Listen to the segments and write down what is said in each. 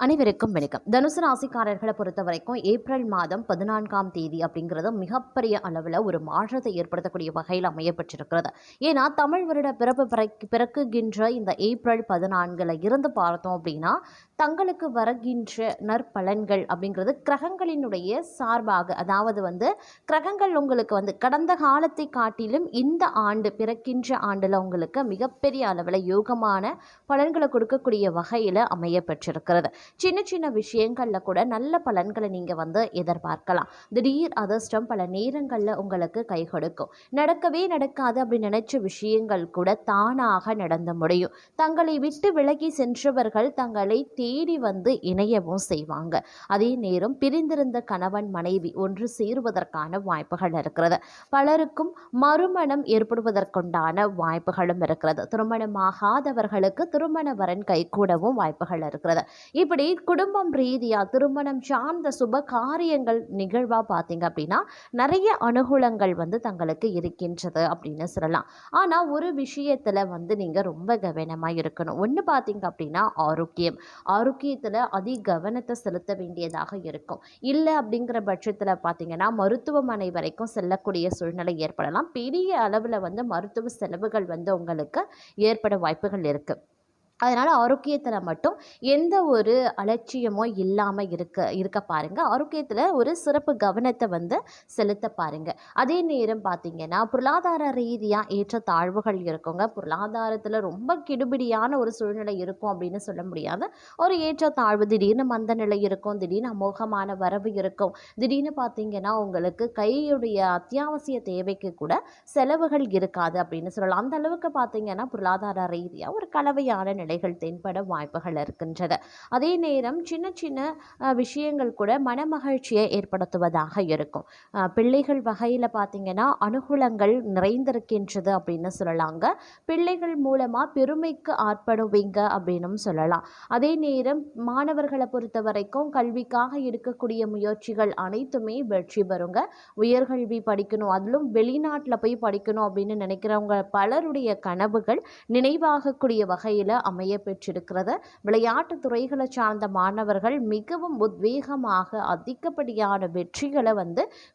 அனைவருக்கும் வணக்கம். தனுசு ராசிக்காரர்களை பொறுத்த வரைக்கும் ஏப்ரல் மாதம் 14ஆம் தேதி அப்படிங்கிறது மிகப்பெரிய அளவில் ஒரு மாற்றத்தை ஏற்படுத்தக்கூடிய வகையில் அமையப்பட்டிருக்கிறது. ஏன்னா தமிழ் வருட பிறக்குகின்ற இந்த ஏப்ரல் 14 இருந்து பார்த்தோம் அப்படின்னா தங்களுக்கு வருகின்ற நற்பலன்கள் அப்படிங்கிறது கிரகங்களினுடைய சார்பாக, அதாவது கிரகங்கள் உங்களுக்கு கடந்த காலத்தை காட்டிலும் இந்த ஆண்டு பிறக்கின்ற ஆண்டில் உங்களுக்கு மிகப்பெரிய அளவில் யோகமான பலன்களை கொடுக்கக்கூடிய வகையில் அமையப்பட்டிருக்கிறது. சின்ன சின்ன விஷயங்களில் கூட நல்ல பலன்களை நீங்கள் எதிர்பார்க்கலாம். திடீர் அதிர்ஷ்டம் பல நேரங்களில் உங்களுக்கு கை கொடுக்கும். நடக்காது அப்படின்னு நினைச்ச விஷயங்கள் கூட தானாக நடந்து முடியும். தங்களை விட்டு விலகி சென்றவர்கள் தங்களை தேடி இணையவும் செய்வாங்க. அதே நேரம் பிரிந்திருந்த கணவன் மனைவி ஒன்று சேருவதற்கான வாய்ப்புகள் இருக்கிறது. பலருக்கும் மறுமணம் ஏற்படுவதற்குண்டான வாய்ப்புகளும் இருக்கிறது. திருமணமாகாதவர்களுக்கு திருமண வரன் கைகூடவும் வாய்ப்புகள் இருக்கிறது. இப்படி குடும்பம் ரீதியாக திருமணம் சார்ந்த சுப காரியங்கள் நிகழ்வாக பார்த்தீங்க அப்படின்னா நிறைய அனுகூலங்கள் தங்களுக்கு இருக்கின்றது அப்படின்னு சொல்லலாம். ஆனால் ஒரு விஷயத்தில் நீங்கள் ரொம்ப கவனமாக இருக்கணும். ஒன்று பார்த்தீங்க அப்படின்னா ஆரோக்கியத்தில் அதிக கவனத்தை செலுத்த வேண்டியதாக இருக்கும். இல்லை அப்படிங்கிற பட்சத்தில் பார்த்தீங்கன்னா மருத்துவமனை வரைக்கும் செல்லக்கூடிய சூழ்நிலை ஏற்படலாம். பெரிய அளவில் மருத்துவ செலவுகள் உங்களுக்கு ஏற்பட வாய்ப்புகள் இருக்குது. அதனால் ஆரோக்கியத்தில் மட்டும் எந்த ஒரு அலட்சியமோ இல்லாமல் இருக்க பாருங்கள். ஆரோக்கியத்தில் ஒரு சிறப்பு கவனத்தை செலுத்த பாருங்கள். அதே நேரம் பார்த்திங்கன்னா பொருளாதார ரீதியாக ஏற்ற தாழ்வுகள் இருக்குங்க. பொருளாதாரத்தில் ரொம்ப கெடுபிடியான ஒரு சூழ்நிலை இருக்கும் அப்படின்னு சொல்ல முடியாது. ஒரு ஏற்ற தாழ்வு, திடீர்னு மந்த நிலை இருக்கும், திடீர்னு அமோகமான வரவு இருக்கும். திடீர்னு பார்த்திங்கன்னா உங்களுக்கு கையுடைய அத்தியாவசிய தேவைக்கு கூட செலவுகள் இருக்காது அப்படின்னு சொல்லலாம். அந்த அளவுக்கு பார்த்திங்கன்னா பொருளாதார ரீதியாக ஒரு கலவையான நிலைகள் தென்பட வாய்ப்புகள் இருக்கின்றது. அதே நேரம் சின்ன சின்ன விஷயங்கள் கூட மனமகிழ்ச்சியை ஏற்படுத்துவதாக இருக்கும். பிள்ளைகள் வகையில் பார்த்தீங்கன்னா அனுகூலங்கள் நிறைந்திருக்கின்றது அப்படின்னு சொல்லலாங்க. பிள்ளைகள் மூலமாக பெருமைக்கு ஆட்படுவீங்க அப்படின்னும் சொல்லலாம். அதே நேரம் மாணவர்களை பொறுத்த வரைக்கும் கல்விக்காக இருக்கக்கூடிய முயற்சிகள் அனைத்துமே வெற்றி பெறுங்க. உயர்கல்வி படிக்கணும், அதிலும் வெளிநாட்டில் போய் படிக்கணும் அப்படின்னு நினைக்கிறவங்க பலருடைய கனவுகள் நினைவாகக்கூடிய வகையில் அமைய பெற்றிருக்கிறது. விளையாட்டு துறைகளை சார்ந்த மாணவர்கள் மிகவும் உத்வேகமாக அதிகப்படியான வெற்றிகளை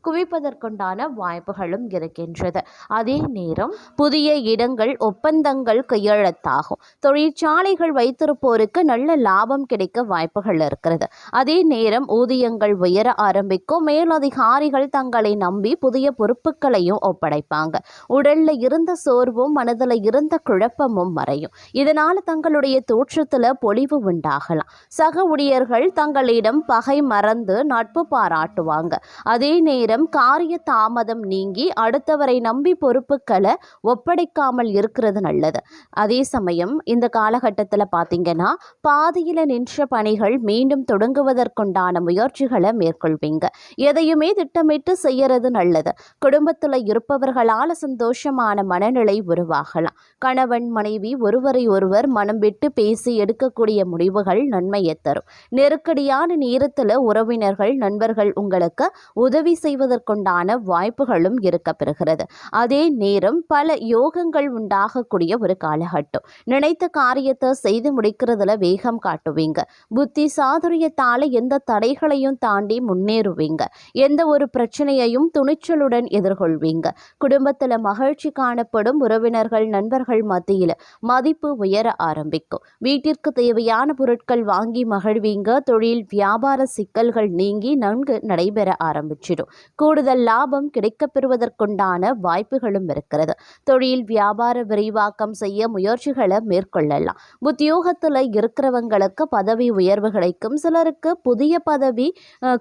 குவிப்பதற்குண்டான வாய்ப்புகளும் இருக்கின்றது. அதே நேரம் புதிய இடங்கள் ஒப்பந்தங்கள் கையெழுத்தாகும். தொழிற்சாலைகள் வைத்திருப்போருக்கு நல்ல லாபம் கிடைக்க வாய்ப்புகள் இருக்கிறது. அதே நேரம் ஊதியங்கள் உயர ஆரம்பிக்கும். மேலதிகாரிகள் தங்களை நம்பி புதிய பொறுப்புகளையும் ஒப்படைப்பாங்க. உடல்ல இருந்த சோர்வும் மனதில் இருந்த குழப்பமும் மறையும். இதனால் தங்களுடைய தோற்றத்தில் பொலிவு உண்டாகலாம். சக ஊழியர்கள் தங்களிடம் பகை மறந்து நட்பு பாராட்டுவாங்க. அதே நேரம் காரிய தாமதம் நீங்கி அடுத்தவரை நம்பி பொறுப்புகளை ஒப்படைக்காமல் இருக்கிறது நல்லது. அதே சமயம் இந்த காலகட்டத்தில் பார்த்தீங்கன்னா பாதியில் நின்ற பணிகள் மீண்டும் தொடங்குவதற்குண்டான முயற்சிகளை மேற்கொள்வீங்க. எதையுமே திட்டமிட்டு செய்யறது நல்லது. குடும்பத்தில் இருப்பவர்களால் சந்தோஷமான மனநிலை உருவாகலாம். கணவன் மனைவி ஒருவரை ஒருவர் மனம் விட்டு பேசி எடுக்கக்கூடிய முடிவுகள் நன்மையை தரும். நெருக்கடியான நேரத்தில் உறவினர்கள் நண்பர்கள் உங்களுக்கு உதவி செய்வதற்குண்டான வாய்ப்புகளும் இருக்க பெறுகிறது. அதே நேரம் பல யோகங்கள் உண்டாகக்கூடிய ஒரு காலகட்டம். நினைத்த காரியத்தை செய்து முடிக்கிறதுல வேகம் காட்டுவீங்க. புத்தி சாதுரியத்தால எந்த தடைகளையும் தாண்டி முன்னேறுவீங்க. எந்த ஒரு பிரச்சனையையும் துணிச்சலுடன் எதிர்கொள்வீங்க. குடும்பத்தில் மகிழ்ச்சி காணப்படும். உறவினர்கள் நண்பர்கள் மத்தியில் மதிப்பு உயர ஆரம்பிக்கும். வீட்டிற்கு தேவையான பொருட்கள் வாங்கி மகிழ்வீங்க. தொழில் வியாபார சிக்கல்கள் நீங்கி நன்கு நடைபெற ஆரம்பிச்சிடும். கூடுதல் லாபம் கிடைக்கப் பெறுவதற்குண்டான வாய்ப்புகளும் இருக்கிறது. தொழில் வியாபார விரிவாக்கம் செய்ய முயற்சிகளை மேற்கொள்ளலாம். உத்தியோகத்தில் இருக்கிறவங்களுக்கு பதவி உயர்வு கிடைக்கும். சிலருக்கு புதிய பதவி,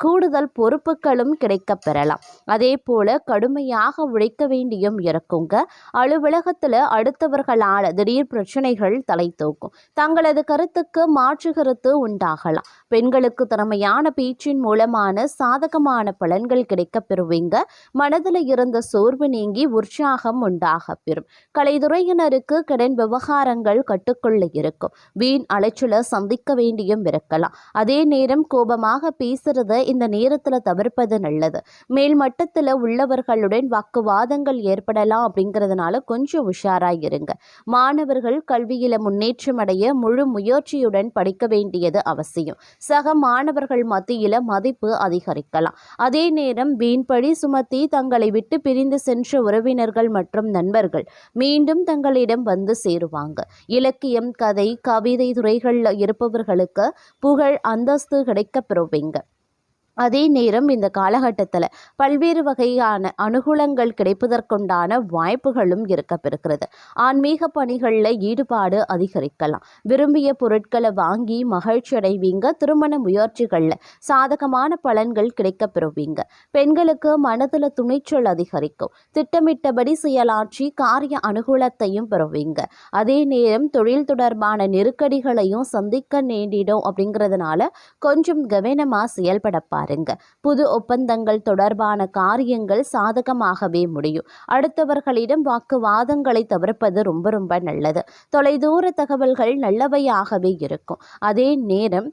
கூடுதல் பொறுப்புகளும் கிடைக்கப் பெறலாம். அதே போல கடுமையாக உழைக்க வேண்டியும் இருக்குங்க. அலுவலகத்தில் அடுத்தவர்களால் திடீர் பிரச்சனைகள் தலை தூக்கும். தங்களது கருத்துக்கு மாற்று கருத்து உண்டாகலாம். பெண்களுக்கு திறமையான பேச்சின் மூலமான சாதகமான பலன்கள் கிடைக்க பெறுவீங்க. மனதில் இருந்த சோர்வு நீங்கி உற்சாகம் உண்டாக பெறும். கலைத்துறையினருக்கு கடன் விவகாரங்கள் கட்டுக்குள்ள இருக்கும். வீண் அலைச்சலை சந்திக்க வேண்டியும் இருக்கலாம். அதே நேரம் கோபமாக பேசுறத இந்த நேரத்தில் தவிர்ப்பது நல்லது. மேல் மட்டத்தில் உள்ளவர்களுடன் வாக்குவாதங்கள் ஏற்படலாம். அப்படிங்கிறதுனால கொஞ்சம் உஷாராக இருங்க. மாணவர்கள் கல்வியில முன்னேற்ற முன்னேற்றமடைய முழு முயற்சியுடன் படிக்க வேண்டியது அவசியம். சக மாணவர்கள் மத்தியில மதிப்பு அதிகரிக்கலாம். அதே நேரம் வீண்பழி சுமத்தி தங்களை விட்டு பிரிந்து சென்ற உறவினர்கள் மற்றும் நண்பர்கள் மீண்டும் தங்களிடம் வந்து சேருவாங்க. இலக்கியம், கதை, கவிதை துறைகளில் இருப்பவர்களுக்கு புகழ், அந்தஸ்து கிடைக்கப் பெறுவீங்க. அதே நேரம் இந்த காலகட்டத்தில் பல்வேறு வகையான அனுகூலங்கள் கிடைப்பதற்குண்டான வாய்ப்புகளும் இருக்கப்பெறுகிறது. ஆன்மீக பணிகளில் ஈடுபாடு அதிகரிக்கலாம். விரும்பிய பொருட்களை வாங்கி மகிழ்ச்சி அடைவீங்க. திருமண முயற்சிகளில் சாதகமான பலன்கள் கிடைக்கப்பெறுவீங்க. பெண்களுக்கு மனதில் துணிச்சல் அதிகரிக்கும். திட்டமிட்டபடி செயலாற்றி காரிய அனுகூலத்தையும் பெறுவீங்க. அதே நேரம் தொழில் தொடர்பான நெருக்கடிகளையும் சந்திக்க நேரிடும். அப்படிங்கிறதுனால கொஞ்சம் கவனமாக செயல்படப்பார். புது ஒப்பந்தங்கள் தொடர்பான காரியங்கள் சாதகமாகவே முடியும். அடுத்தவர்களிடம் வாக்குவாதங்களை தவிர்ப்பது ரொம்ப ரொம்ப நல்லது. தொலைதூர தகவல்கள் நல்லவையாகவே இருக்கும். அதே நேரம்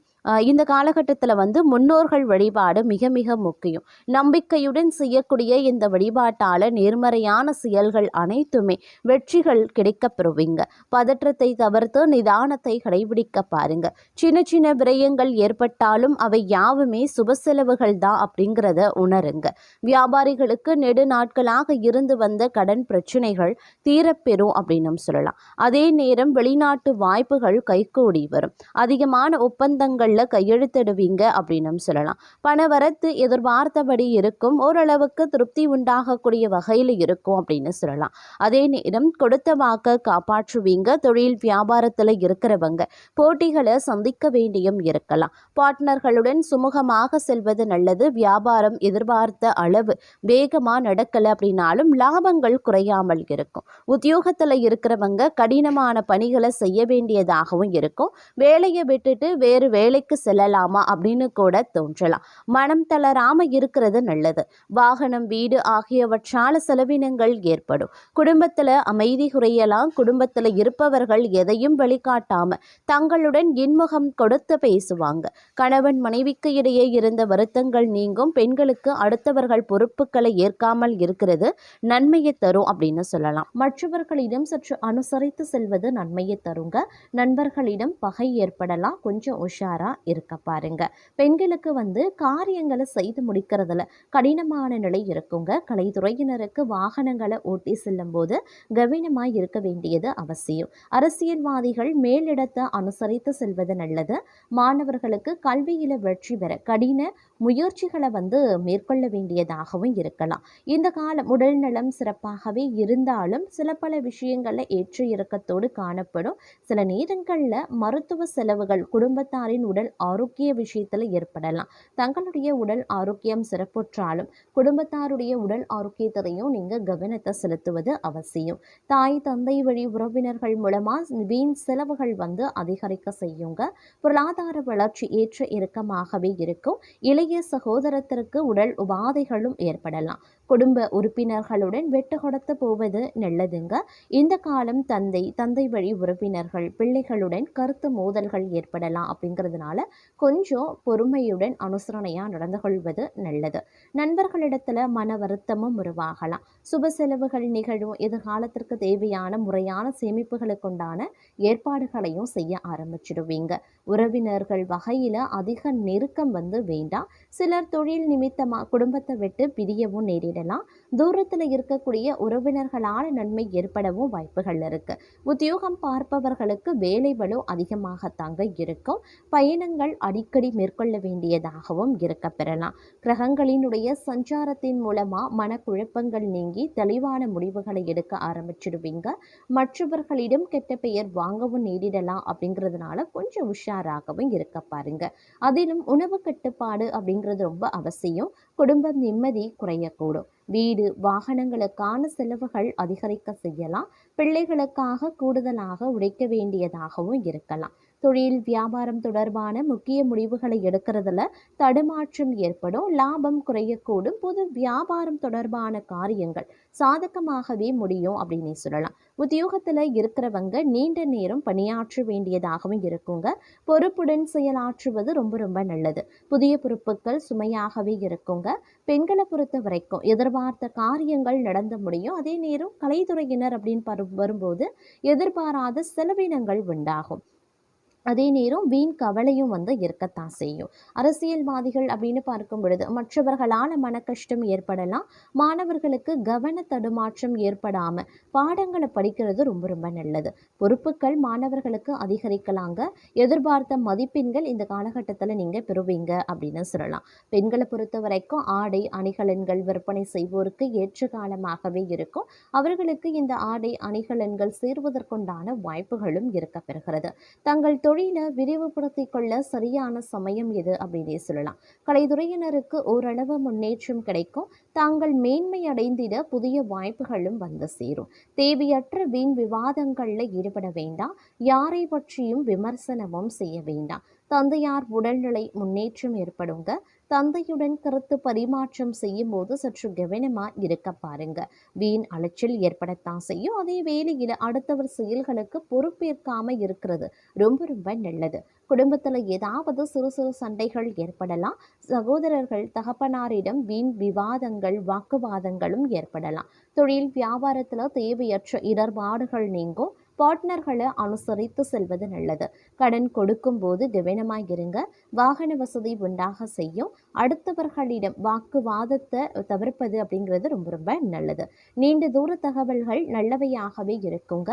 இந்த காலகட்டத்தில் முன்னோர்கள் வழிபாடு மிக மிக முக்கியம். நம்பிக்கையுடன் செய்யக்கூடிய இந்த வழிபாட்டால் நேர்மறையான செயல்கள் அனைத்துமே வெற்றிகள் கிடைக்கப் பெறுவீங்க. பதற்றத்தை தவிர்த்து நிதானத்தை கடைபிடிக்க பாருங்க. சின்ன சின்ன விரயங்கள் ஏற்பட்டாலும் அவை யாவுமே சுப செலவுகள் தான் அப்படிங்கிறத உணருங்க. வியாபாரிகளுக்கு நெடு நாட்களாக இருந்து வந்த கடன் பிரச்சனைகள் தீரப்பெறும் அப்படின்னு சொல்லலாம். அதே நேரம் வெளிநாட்டு வாய்ப்புகள் கைகூடி வரும். அதிகமான ஒப்பந்தங்கள் கையெழுத்திடுவீங்க அப்படின்னு சொல்லலாம். பணவரத்து எதிர்பார்த்தபடி இருக்கும். ஓரளவுக்கு திருப்தி உண்டாகக்கூடிய வகையில் இருக்கும் அப்படின்னு சொல்லலாம். அதே நேரம் கொடுத்த வாக்க காப்பாற்றுவீங்க. தொழில் வியாபாரத்தில் இருக்கிறவங்க போட்டிகளை சந்திக்க வேண்டியும் இருக்கலாம். பார்ட்னர்களுடன் சுமூகமாக செல்வது நல்லது. வியாபாரம் எதிர்பார்த்த அளவு வேகமாக நடக்கலை அப்படின்னாலும் லாபங்கள் குறையாமல் இருக்கும். உத்தியோகத்தில் இருக்கிறவங்க கடினமான பணிகளை செய்ய வேண்டியதாகவும் இருக்கும். வேலையை விட்டுட்டு வேறு வேலைக்கு செல்லலாமா அப்படின்னு கூட தோன்றலாம். மனம் தளராம இருக்கிறது நல்லது. வாகனம், வீடு ஆகியவற்றால செலவினங்கள் ஏற்படும். குடும்பத்துல அமைதி குறையலாம். குடும்பத்துல இருப்பவர்கள் எதையும் வெளிக்காட்டாம தங்களுடன் இன்முகம் கொடுத்து பேசுவாங்க. கணவன் மனைவிக்கு இடையே இருந்த வருத்தங்கள் நீங்கும். பெண்களுக்கு அடுத்தவர்கள் பொறுப்புகளை ஏற்காமல் இருக்கிறது நன்மையை தரும் அப்படின்னு சொல்லலாம். மற்றவர்களிடம் சற்று அனுசரித்து செல்வது நன்மையை தருங்க. நண்பர்களிடம் பகை ஏற்படலாம். கொஞ்சம் உஷாரா இருக்க பாருங்க. பெண்களுக்கு காரியங்களை செய்து முடிக்கிறதுல கடினமான நிலை இருக்குங்க. கலைத்துறையினருக்கு வாகனங்களை ஓட்டி செல்லும் போது கவனமாய் இருக்க வேண்டியது அவசியம். அரசியல்வாதிகள் மேலிடத்தை அனுசரித்து செல்வது நல்லது. மாணவர்களுக்கு கல்வியில வெற்றி பெற கடின முயற்சிகளை மேற்கொள்ள வேண்டியதாகவும் இருக்கலாம். இந்த காலம் உடல் நலம் சிறப்பாகவே இருந்தாலும் சில பல விஷயங்கள்ல ஏற்ற இறக்கத்தோடு காணப்படும். சில நேரங்களில் மருத்துவ செலவுகள் குடும்பத்தாரின் உடல் ஆரோக்கிய விஷயத்தில் ஏற்படலாம். தங்களுடைய உடல் ஆரோக்கியம் சிறப்புற்றாலும் குடும்பத்தாருடைய உடல் ஆரோக்கியத்தையும் நீங்கள் கவனத்தை செலுத்துவது அவசியம். தாய் தந்தை வழி உறவினர்கள் மூலமாக வீண் செலவுகள் அதிகரிக்க செய்யுங்க. பொருளாதார வளர்ச்சி ஏற்ற இறக்கமாகவே இருக்கும். இளைய சகோதரத்திற்கு உடல் உபாதைகளும் ஏற்படலாம். குடும்ப உறுப்பினர்களுடன் வெட்டு கொடுத்து போவது நல்லதுங்க. இந்த காலம் தந்தை வழி உறவினர்கள் பிள்ளைகளுடன் கருத்து மோதல்கள் ஏற்படலாம். அப்படிங்கிறதுனால கொஞ்சம் பொறுமையுடன் அனுசரணையாக நடந்து கொள்வது நல்லது. நண்பர்களிடத்துல மன வருத்தமும் உருவாகலாம். சுப செலவுகள் நிகழும். எதிர்காலத்திற்கு தேவையான முறையான சேமிப்புகளுக்குண்டான ஏற்பாடுகளையும் செய்ய ஆரம்பிச்சிடுவீங்க. உறவினர்கள் வகையில் அதிக நெருக்கம் வேண்டாம். சிலர் தொழில் நிமித்தமாக குடும்பத்தை விட்டு பிரியவும் நேரிடலாம். தூரத்தில் இருக்கக்கூடிய உறவினர்களால் நன்மை ஏற்படவும் வாய்ப்புகள் இருக்கு. உத்தியோகம் பார்ப்பவர்களுக்கு வேலை பளு அதிகமாகத்தாங்க இருக்கும். பயணங்கள் அடிக்கடி மேற்கொள்ள வேண்டியதாகவும் இருக்க பெறலாம். கிரகங்களினுடைய சஞ்சாரத்தின் மூலமா மனக்குழப்பங்கள் நீங்கி தெளிவான முடிவுகளை எடுக்க ஆரம்பிச்சிடுவீங்க. மற்றவர்களிடம் கெட்ட பெயர் வாங்கவும் நேரிடலாம். அப்படிங்கிறதுனால கொஞ்சம் உஷாராகவும் இருக்க பாருங்க. அதிலும் உணவு கட்டுப்பாடு அப்படிங்கிறது ரொம்ப அவசியம். குடும்பம் நிம்மதி குறையக்கூடும். வீடு வாகனங்களுக்கான செலவுகள் அதிகரிக்க செய்யலாம். பிள்ளைகளுக்காக கூடுதலாக உழைக்க வேண்டியதாகவும் இருக்கலாம். தொழில் வியாபாரம் தொடர்பான முக்கிய முடிவுகளை எடுக்கிறதுல தடுமாற்றம் ஏற்படும், லாபம் குறையக்கூடும். பொது வியாபாரம் தொடர்பான காரியங்கள் சாதகமாகவே முடியும் அப்படின்னு சொல்லலாம். உத்தியோகத்துல இருக்கிறவங்க நீண்ட நேரம் பணியாற்ற வேண்டியதாகவும் இருக்குங்க. பொறுப்புடன் செயலாற்றுவது ரொம்ப ரொம்ப நல்லது. புதிய பொறுப்புகள் சுமையாகவே இருக்குங்க. பெண்களை பொறுத்த வரைக்கும் எதிர்பார்த்த காரியங்கள் நடந்து முடியும். அதே நேரம் கலைத்துறையினர் அப்படின்னு வரும்போது எதிர்பாராத செலவினங்கள் உண்டாகும். அதே நேரம் வீண் கவலையும் இருக்கத்தான் செய்யும். அரசியல்வாதிகள் அப்படின்னு பார்க்கும் பொழுது மற்றவர்களால் மன கஷ்டம் ஏற்படலாம். மாணவர்களுக்கு கவன தடுமாற்றம் ஏற்படாம பாடங்களை படிக்கிறது ரொம்ப ரொம்ப நல்லது. பொறுப்புகள் மாணவர்களுக்கு அதிகரிக்கலாங்க. எதிர்பார்த்த மதிப்பெண்கள் இந்த காலகட்டத்தில் நீங்க பெறுவீங்க அப்படின்னு சொல்லலாம். பெண்களை பொறுத்த வரைக்கும் ஆடை அணிகலன்கள் விற்பனை செய்வோருக்கு ஏற்ற காலமாகவே இருக்கும். அவர்களுக்கு இந்த ஆடை அணிகலன்கள் சேர்வதற்குண்டான வாய்ப்புகளும் இருக்க பெறுகிறது. தங்கள் தொழிலை விரிவுபடுத்திக் கொள்ள சரியான சமயம் எது அப்படின்னே சொல்லலாம். கலைத்துறையினருக்கு ஓரளவு முன்னேற்றம் கிடைக்கும். தாங்கள் மேன்மை அடைந்திட புதிய வாய்ப்புகளும் சேரும். தேவையற்ற வீண் விவாதங்கள்ல ஈடுபட வேண்டாம். யாரை பற்றியும் விமர்சனமும் செய்ய வேண்டாம். தந்தையார் உடல்நிலை முன்னேற்றம் ஏற்படுங்க. தந்தையுடன் கருத்து பரிமாற்றம் செய்யும் போது சற்று கவனமா இருக்க பாருங்க. வீண் அலைச்சல் ஏற்படத்தான் செய்யும். அதே வேளையில் அடுத்தவர் செயல்களுக்கு பொறுப்பேற்காம இருக்கிறது ரொம்ப ரொம்ப நல்லது. குடும்பத்துல ஏதாவது சிறு சிறு சண்டைகள் ஏற்படலாம். சகோதரர்கள் தகப்பனாரிடம் வீண் விவாதங்கள் வாக்குவாதங்களும் ஏற்படலாம். தொழில் வியாபாரத்துல தேவையற்ற இடர்பாடுகள் நீங்கும். பார்ட்னர்களை அனுசரித்து செல்வது நல்லது. கடன் கொடுக்கும் போது கவனமாய் இருங்க. வாகன வசதி உண்டாக செய்யும். அடுத்தவர்களிடம் வாக்குவாதத்தை தவிர்ப்பது அப்படிங்கிறது ரொம்ப ரொம்ப நல்லது. நீண்ட தூர தகவல்கள் நல்லவையாகவே இருக்குங்க.